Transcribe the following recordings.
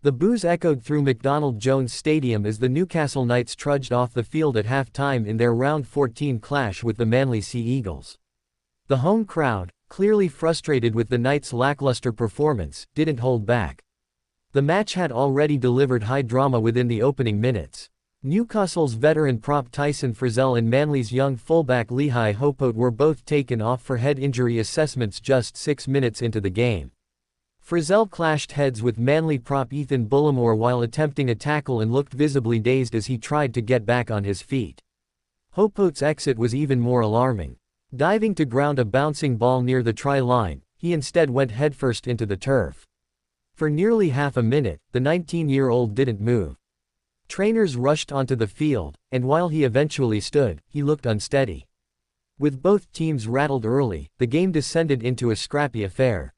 The boos echoed through McDonald Jones Stadium as the Newcastle Knights trudged off the field at halftime in their Round 14 clash with the Manly Sea Eagles. The home crowd, clearly frustrated with the Knights' lackluster performance, didn't hold back. The match had already delivered high drama within the opening minutes. Newcastle's veteran prop Tyson Frizell and Manly's young fullback Lehi Hopoate were both taken off for head injury assessments just 6 minutes into the game. Frizell clashed heads with Manly prop Ethan Bullimore while attempting a tackle and looked visibly dazed as he tried to get back on his feet. Hopoate's exit was even more alarming. Diving to ground a bouncing ball near the try line, he instead went headfirst into the turf. For nearly half a minute, the 19-year-old didn't move. Trainers rushed onto the field, and while he eventually stood, he looked unsteady. With both teams rattled early, the game descended into a scrappy affair.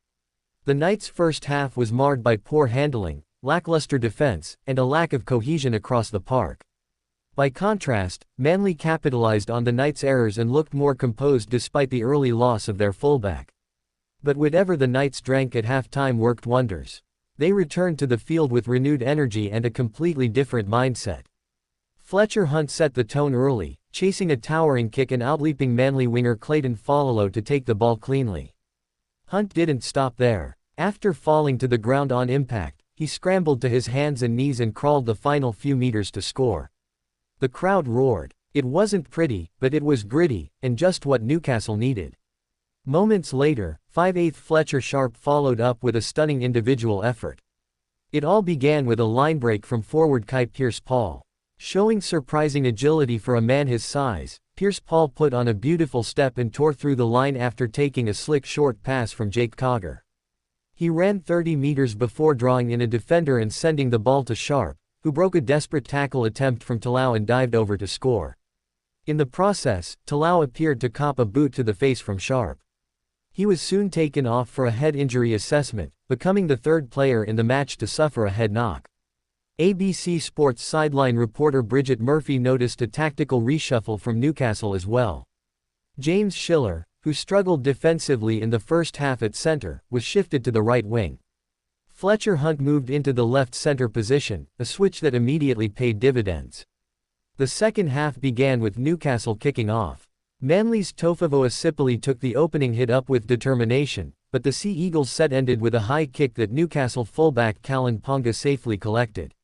The Knights' first half was marred by poor handling, lackluster defense, and a lack of cohesion across the park. By contrast, Manly capitalized on the Knights' errors and looked more composed despite the early loss of their fullback. But whatever the Knights drank at halftime worked wonders. They returned to the field with renewed energy and a completely different mindset. Fletcher Hunt set the tone early, chasing a towering kick and outleaping Manly winger Kalyn Ponga to take the ball cleanly. Hunt didn't stop there. After falling to the ground on impact, he scrambled to his hands and knees and crawled the final few meters to score. The crowd roared. It wasn't pretty, but it was gritty, and just what Newcastle needed. Moments later, 5'8" Fletcher Sharpe followed up with a stunning individual effort. It all began with a line break from forward Pearce-Paul. Showing surprising agility for a man his size, Pearce-Paul put on a beautiful step and tore through the line after taking a slick short pass from Cogger. He ran 30 meters before drawing in a defender and sending the ball to Sharpe, who broke a desperate tackle attempt from Talau and dived over to score. In the process, Talau appeared to cop a boot to the face from Sharpe. He was soon taken off for a head injury assessment, becoming the third player in the match to suffer a head knock. ABC Sports sideline reporter Bridget Murphy noticed a tactical reshuffle from Newcastle as well. James Schiller, who struggled defensively in the first half at center, was shifted to the right wing. Fletcher Hunt moved into the left center position, a switch that immediately paid dividends. The second half began with Newcastle kicking off. Manly's Tofavo Asipili took the opening hit up with determination, but the Sea Eagles' set ended with a high kick that Newcastle fullback Kalyn Ponga safely collected.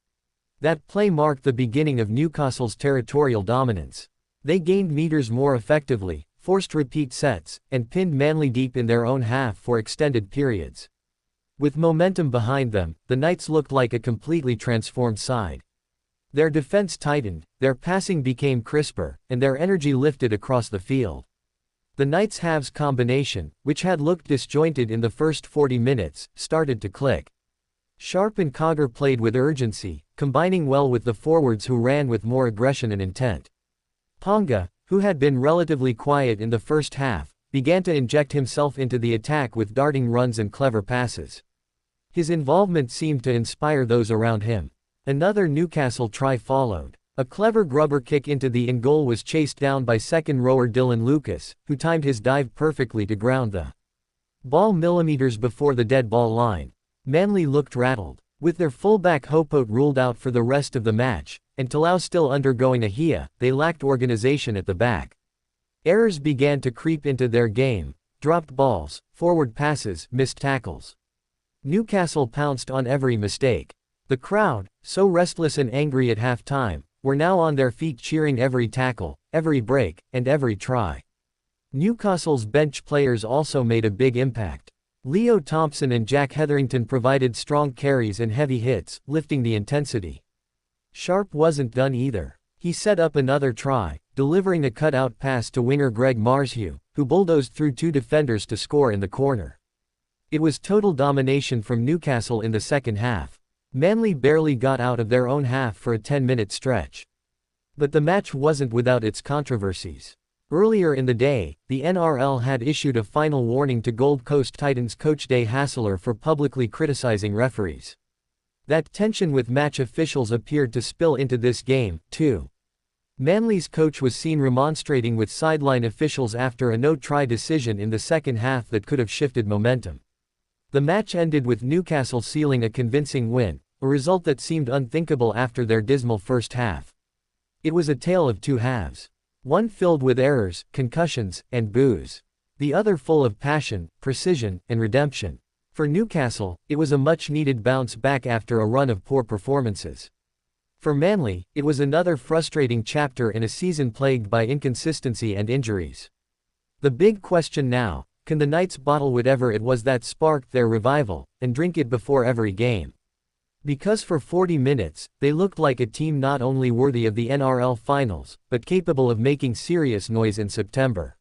That play marked the beginning of Newcastle's territorial dominance. They gained meters more effectively, forced repeat sets, and pinned Manly deep in their own half for extended periods. With momentum behind them, the Knights looked like a completely transformed side. Their defense tightened, their passing became crisper, and their energy lifted across the field. The Knights' halves combination, which had looked disjointed in the first 40 minutes, started to click. Sharpe and Cogger played with urgency, combining well with the forwards who ran with more aggression and intent. Ponga, who had been relatively quiet in the first half, began to inject himself into the attack with darting runs and clever passes. His involvement seemed to inspire those around him. Another Newcastle try followed. A clever grubber kick into the in goal was chased down by second rower Dylan Lucas, who timed his dive perfectly to ground the ball millimeters before the dead ball line. Manly looked rattled. With their fullback Hopoate ruled out for the rest of the match, and Talau still undergoing a HIA, they lacked organization at the back. Errors began to creep into their game: dropped balls, forward passes, missed tackles. Newcastle pounced on every mistake. The crowd, so restless and angry at halftime, were now on their feet cheering every tackle, every break, and every try. Newcastle's bench players also made a big impact. Leo Thompson and Jack Hetherington provided strong carries and heavy hits, lifting the intensity. Sharpe wasn't done either. He set up another try, delivering a cutout pass to winger Greg Marshew, who bulldozed through two defenders to score in the corner. It was total domination from Newcastle in the second half. Manly barely got out of their own half for a 10-minute stretch. But the match wasn't without its controversies. Earlier in the day, the NRL had issued a final warning to Gold Coast Titans coach Hasler for publicly criticizing referees. That tension with match officials appeared to spill into this game, too. Manly's coach was seen remonstrating with sideline officials after a no-try decision in the second half that could have shifted momentum. The match ended with Newcastle sealing a convincing win, a result that seemed unthinkable after their dismal first half. It was a tale of two halves. One filled with errors, concussions, and boos. The other full of passion, precision, and redemption. For Newcastle, it was a much-needed bounce back after a run of poor performances. For Manly, it was another frustrating chapter in a season plagued by inconsistency and injuries. The big question now, can the Knights bottle whatever it was that sparked their revival, and drink it before every game? Because for 40 minutes, they looked like a team not only worthy of the NRL finals, but capable of making serious noise in September.